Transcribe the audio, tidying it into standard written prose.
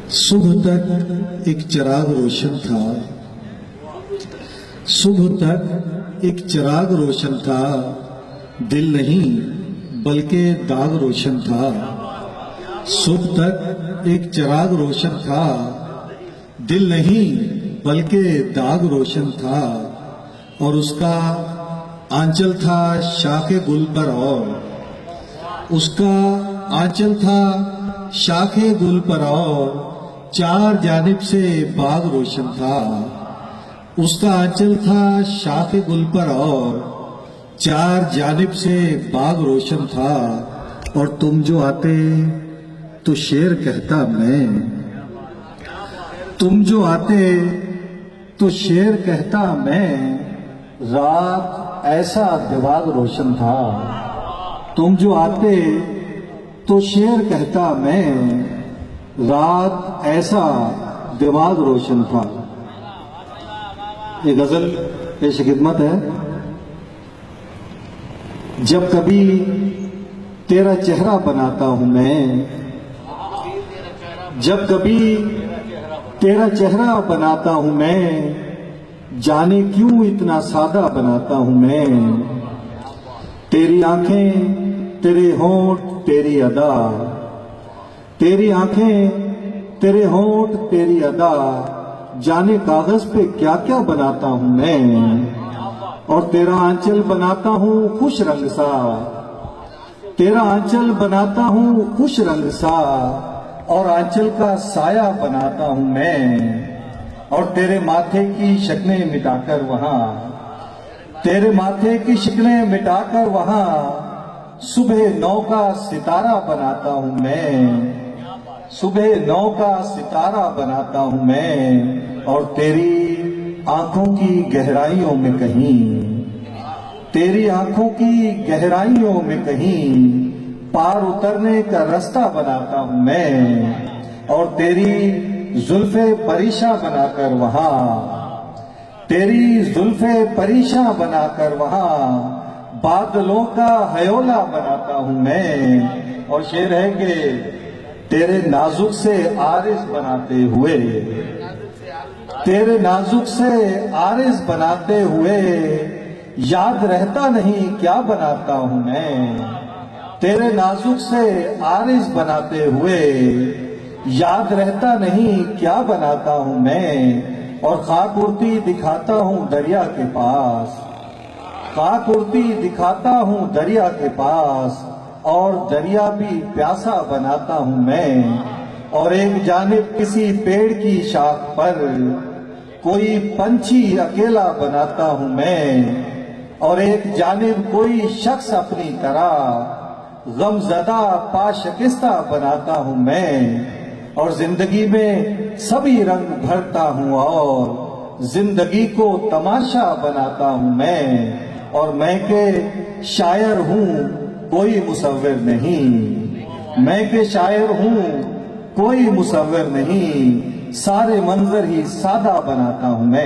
सुबह तक एक चिराग रोशन था, सुबह तक एक चिराग रोशन था, दिल नहीं बल्कि दाग रोशन था। सुबह तक एक चिराग रोशन था, दिल नहीं बल्कि दाग रोशन था, और उसका आंचल था शाखे गुल पर, और उसका आंचल था शाखे गुल पर, और चार जानिब से बाग रोशन था। उसका आंचल था शाखे गुल पर, और चार जानिब से बाग रोशन था। और तुम जो आते तो शेर कहता मैं, तुम जो आते तो शेर कहता मैं, रात ऐसा दिमाग रोशन था। तुम जो आते तो शेर कहता मैं, रात ऐसा दिमाग रोशन था। ये गजल पेश खिदमत है। जब कभी तेरा चेहरा बनाता हूं मैं, जब कभी तेरा चेहरा बनाता हूं मैं, जाने क्यों इतना सादा बनाता हूं मैं। तेरी आंखें, तेरे होंठ, तेरी अदा, तेरी आंखें, तेरे होंठ, तेरी अदा, जाने कागज पे क्या क्या बनाता हूं मैं। और तेरा आंचल बनाता हूं खुश रंग सा, तेरा आंचल बनाता हूं खुश रंग सा, और आंचल का साया बनाता हूं मैं। और तेरे माथे की शक्लें मिटाकर वहां, तेरे माथे की शक्लें मिटाकर वहां, सुबह 9 का सितारा बनाता हूं मैं। सुबह 9 का सितारा बनाता हूं मैं। और तेरी आंखों की गहराइयों में कहीं, तेरी आंखों की गहराइयों में कहीं, पार उतरने का रास्ता बनाता हूं मैं। और तेरी जुल्फे परीशा बनाकर वहां, तेरी जुल्फे परीशा बनाकर वहां, बादलों का हयोला बनाता हूं मैं। और शेर है कि तेरे नाजुक से आरिज़ बनाते हुए, तेरे नाजुक से आरिज़ बनाते हुए, याद रहता नहीं क्या बनाता हूं मैं। तेरे नाजुक से आरिज़ बनाते हुए, याद रहता नहीं क्या बनाता हूं मैं। और खाक उड़ती दिखाता हूं दरिया के पास, खाक उड़ती दिखाता हूं दरिया के पास, और दरिया भी प्यासा बनाता हूं मैं। और एक जानिब किसी पेड़ की शाख पर कोई पंछी अकेला बनाता हूं मैं। और एक जानिब कोई शख्स अपनी तरह गमज़दा पाशिकस्ता बनाता हूं मैं। और जिंदगी में सभी रंग भरता हूं, और जिंदगी को तमाशा बनाता हूं मैं। और मैं के शायर हूं कोई मुसव्विर नहीं, मैं के शायर हूं कोई मुसव्विर नहीं, सारे मंजर ही सादा बनाता हूं मैं।